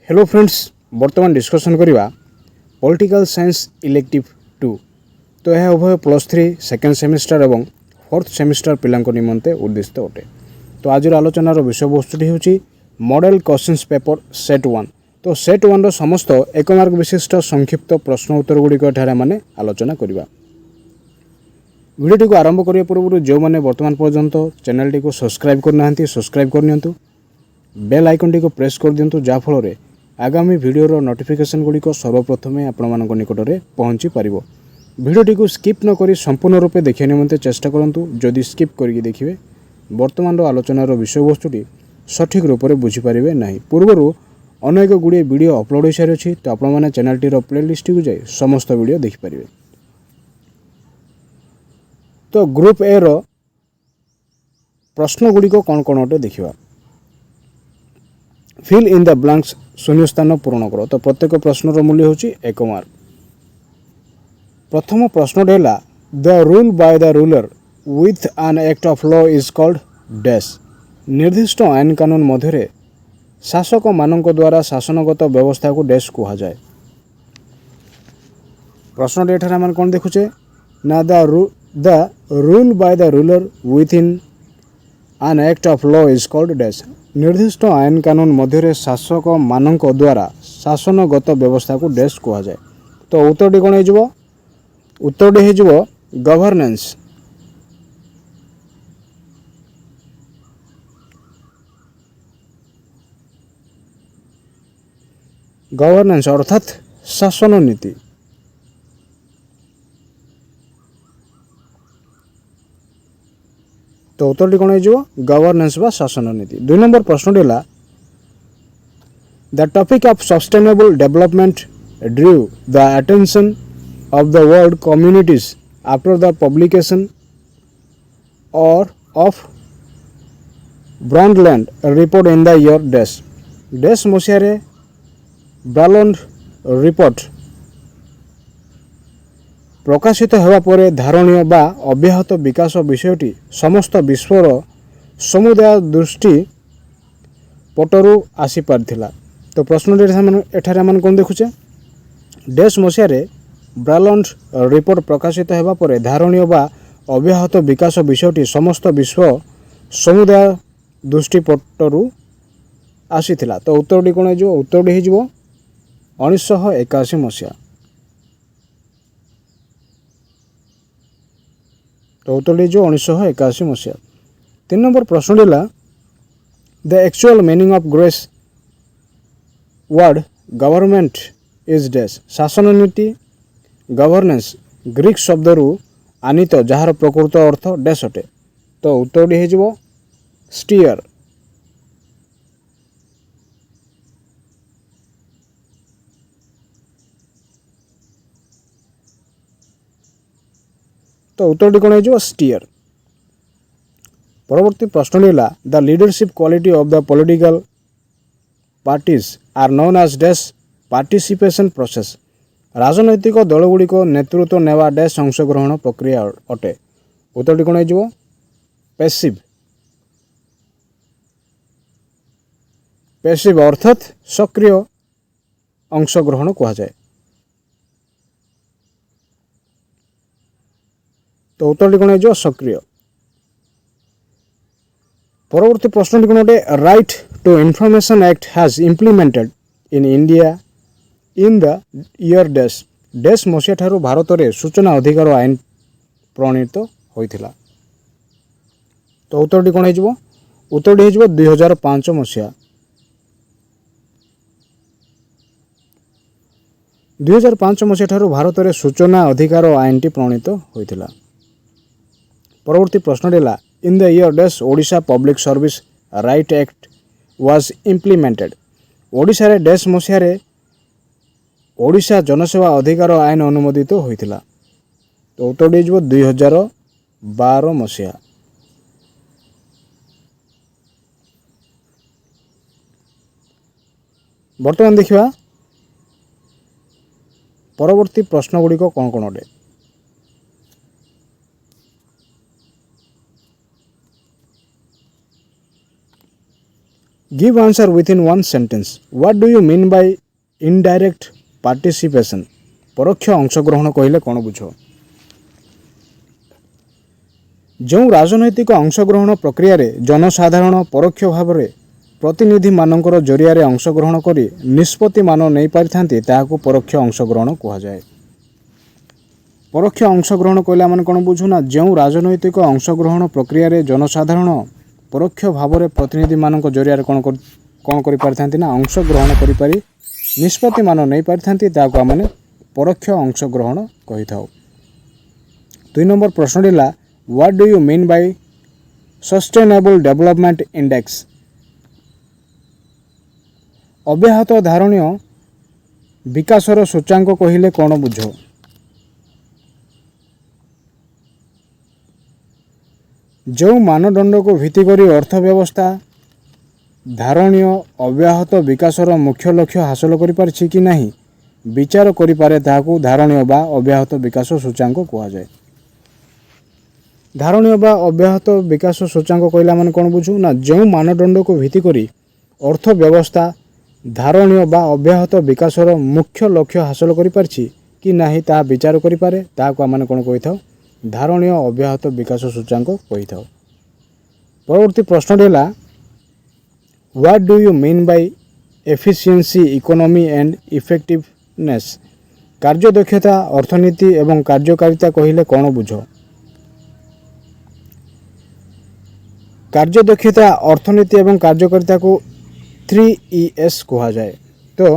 Hello friends, बर्तमान discussion करवा political science elective 2। तो यह उभय +3 सेकेंड सेमिस्टर और 4th सेमिस्टर पिला निमंते उद्दिष्ट अटे। तो आज आलोचनार विषय वस्तुटी हूँ मॉडल क्वेश्चंस पेपर सेट 1। तो सेट 1 रो समस्त 1 मार्क विशिष्ट संक्षिप्त प्रश्न उत्तर गुड़िक एठारे आलोचना करवा। वीडियो को आरंभ करने पूर्व जो मैंने वर्तमान पर्यंत चैनल टी को सब्सक्राइब करना सब्सक्राइब करनी, बेल आइकन टी को प्रेस कर दिंतु, जाफल आगामी वीडियो नोटिफिकेशन गुड़िक सर्वप्रथम आपण निकट में पहुँची पार। वीडियोटी को स्किप न करी संपूर्ण रूपे देखा निमंते चेष्टा करूँ। जदि स्किप करके देखिए वर्तमान आलोचनार विषय वस्तुटी सठिक रूप से बुझीपारे ना। पूर्वर अनेक गुड़िए वीडियो अपलोड हो सारी अच्छी, तो आपने चैनल टीर प्लेलिस्ट को जाए समस्त वीडियो देखिपारे। तो ग्रुप ए रो प्रश्न गुड़िक कौन कौन अटे देखा। फिल इन द ब्लैंक्स, शून्य स्थान पूरण कर। तो प्रत्येक प्रश्नर मूल्य हूँ 1 मार्क। प्रथम प्रश्न है the rule by the ruler with an act of law is called dash. निर्दिष्ट आईन कानून मध्य शासक मानक द्वारा शासनगत व्यवस्था को डैश कह जाए। प्रश्न एठार कौन देखुचे ना the rule by the ruler with in an act of law is called dash. निर्दिष्ट आईन कानून मध्य शासक मानक द्वारा शासनगत व्यवस्था को डैश कह जाए। तो उत्तरटी कौन हो? उत्तरटी हो गवर्नेंस। गवर्नेंस अर्थात शासन नीति। तो उत्तरटी कौन हो? गवर्नेंस बा शासन नीति। 2 नंबर प्रश्न है the topic of sustainable development drew the attention of the world communities after the publication और of Brundtland report in the year dash. Dash मसीह ब्रॉन्डलैंड रिपोर्ट प्रकाशित होगा पर धारणीय बा अव्याहत विकास विषयटी समस्त विश्वर समुदाय दृष्टि पटरु आसी पारथिला। तो प्रश्न एठारे आम कौन देखुचे डैश मसीह ब्रॉन्डलैंड रिपोर्ट प्रकाशित होगा पर धारणीय बा अव्याहत विकास विषयटी समस्त विश्व समुदाय दृष्टि पटरु आसीथिला। तो उत्तरटी कौन हो? उत्तरटी हो 1981 मसीहा। तो उत्तर जो 1981 मसीहा। 3 नंबर प्रश्न है the actual meaning of grace word government is dash. शासन नीति गवर्नेंस ग्रीक शब्द रु आनीत जार प्रकृत अर्थ डैश अटे। तो उत्तरटी हो स्टीयर। तो उत्तरटी कौन हो? स्टीयर। परवर्ती प्रश्न है the leadership quality of the political parties are known as dash participation process. राजनैतिक दलगुड़िक नेतृत्व नेवा डैश अंशग्रहण प्रक्रिया अटे। उत्तरटी कौन हो? पैसिव। पैसिव अर्थात सक्रिय अंशग्रहण कह जाए। तो उत्तरटी कौन हो? सक्रिय। परवर्ती प्रश्न कौन गोटे right to information act has implemented in India in the year dash. Dash मसीहा ठारू भारत में सूचना अधिकार आईन प्रणीत होइथिला। तो उत्तरटी कौन हो? उत्तरटी हो 2005 मसीहा। 2005 मसीहा ठारू भारत में सूचना अधिकार आईन टी प्रणीत होइथिला। परवर्ती प्रश्न है इन the year dash Odisha public service right act was implemented. Odisha रे डैश मसीह ओडिशा जनसेवा अधिकार आईन अनुमोदित होइथिला। तो उत्तरटी हो 2012 मसीहा। बर्तमान देखिए परवर्ती प्रश्न गुड़िक कौन कौन अटे। Give answer with in one sentence what do you mean bye indirect participation परोक्ष अंशग्रहण कहले कौन बुझ जो राजनैतिक अंशग्रहण प्रक्रिया रे जनसाधारण परोक्ष भाव में प्रतिनिधि मानकर जरिया अंशग्रहण कर निष्पत्ति मान नहीं पारिथांती ताहाकू परोक्ष अंशग्रहण कहुए। परोक्ष अंशग्रहण कहला माने कौन बुझुना जो राजनैतिक अंशग्रहण प्रक्रिया रे जनसाधारण परोक्ष भाव में प्रतिनिधि मान जरिया कौन कर अंशग्रहण कर निष्पत्ति मान नहीं पारिथांती ताहाकू आम परोक्ष अंशग्रहण कहि थाउ। 2 नंबर प्रश्न दिला what do you mean by sustainable development index अव्याहत धारणीय विकासर सूचांक कहले कौन बुझ जो मानदंड को भित्ति करी अर्थव्यवस्था धारणीय अव्याहत विकासर मुख्य लक्ष्य हासिल करि कि नहीं विचार करिपारे ताहाकू धारणीय बा अव्याहत विकास सूचांक कहुए। धारणीय बा अव्याहत विकास सूचांक कहला माने कौन बुझू ना जो मानदंड को भित्ति करी अर्थव्यवस्था धारणीय बा अव्याहत विकासर मुख्य लक्ष्य हासिल करि कि नहीं ताहा विचार करिपारे ताहाकू आम कौन कहि धारणीय अव्याहत विकास सूचांक कहि थाउ। परवर्ती प्रश्न है what do you mean by efficiency economy and effectiveness कार्यदक्षता अर्थनीति एवं कार्यकारिता कहले कौन बुझ कार्यदक्षता अर्थनीति एवं कार्यकारिता को 3ES कहा जाए। तो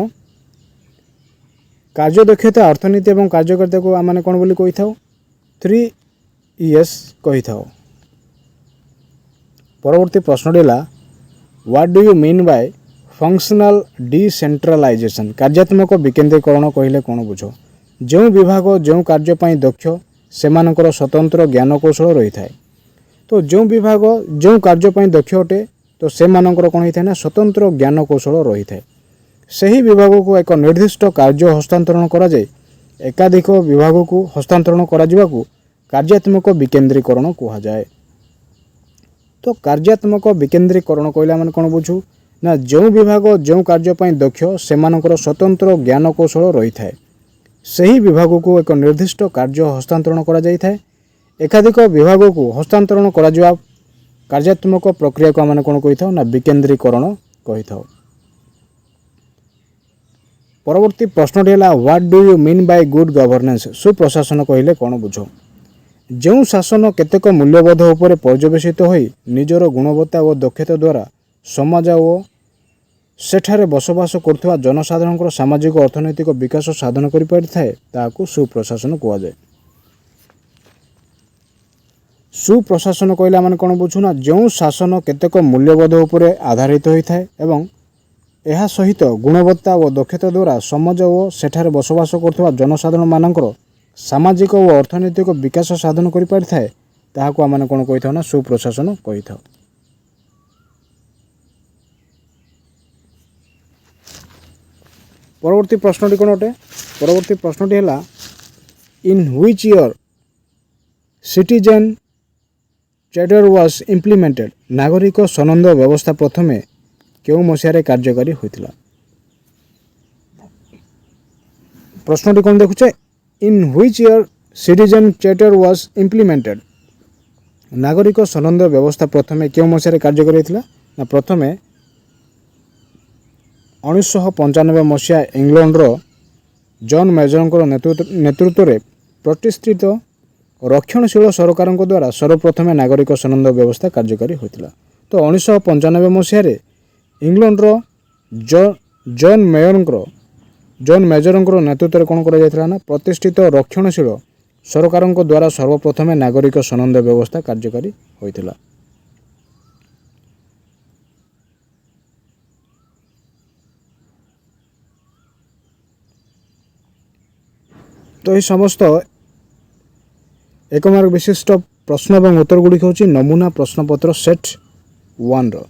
कार्यदक्षता अर्थनीति एवं कार्यकारिता को आम कौन बोली कही थाउ 3ES कही थाउ। परवर्ती प्रश्न है what do you mean by functional decentralisation कार्यात्मक विकेंद्रीकरण कहले कौन बुझ जो विभाग जो कार्य दक्ष सेमानकर स्वतंत्र ज्ञान कौशल रही थाए। तो जो विभाग जो कार्य दक्ष अटे तो सेमानकर कौन होता है ना स्वतंत्र ज्ञान कौशल रही थाए। सही विभाग को एक निर्दिष्ट कार्य हस्तांतरण करा जाए एकाधिक विभाग को हस्तांतरण करा जिबाकू कार्यात्मक विकेंद्रीकरण कहा जाए। तो कार्यात्मक विकेंद्रीकरण कहला माने कौन बुझू ना जो विभाग जो कार्य दक्ष सेमानकर स्वतंत्र ज्ञान कौशल रही थाए सही विभाग को एक निर्दिष्ट कार्य हस्तांतरण करा जाय थाए एकाधिक विभाग को हस्तांतरण करा जिबा कार्यात्मक प्रक्रिया को आम कौन कही थाउ ना विकेंद्रीकरण कही थाउ। परवर्ती प्रश्न है what do you mean by good governance सुप्रशासन कहले कौन बुझ जो शासन केतेक मूल्यबोध उपर पर्यवेसित होई निजर गुणवत्ता और दक्षता द्वारा समाज और सेठारे बसवास करथुवा जनसाधारण सामाजिक अर्थनैतिक विकास साधन करि परिथाए ताहाकू सुप्रशासन कहुए। सुप्रशासन कहला माने कौन बुझुना जो शासन केतेक मूल्यबोध उपर आधारित होता है एवं यह सहित गुणवत्ता और दक्षता द्वारा समाज और सेठारे बसवास करथुवा जनसाधारण मानकर सामाजिक और अर्थनैतिक विकास साधन करि परिथाए ताहाकू आम कौन कहि थाउ ना सुप्रशासन कहि थाउ। परवर्ती प्रश्नटी कौन अटे परवर्ती प्रश्नटी है इन which year citizen charter was implemented नागरिक सनंद व्यवस्था प्रथमे केउ मसीहारे कार्यकारी होइतिला। प्रश्नटी कौन देखुचे in which year citizen charter was implemented नागरिक सनंद व्यवस्था प्रथमे केउ मसीहारे कार्यकारी होइतिला ना प्रथमे 1995 मसीहा इंग्लैंडर जॉन मेजर नेतृत्व में प्रतिष्ठित रक्षणशील सरकार द्वारा सर्वप्रथम नागरिक सनंद व्यवस्था कार्यकारी होता। तो 1995 मसीह इंग्लैंडर जॉन मेजर नेतृत्व कौन कर प्रतिष्ठित रक्षणशील सरकार द्वारा सर्वप्रथम नागरिक सनंद व्यवस्था कार्यकारी होता। तो ये समस्त एक मार्क विशिष्ट प्रश्न और उत्तर गुड़िक हूँ नमूना प्रश्नपत्र सेट 1 रो।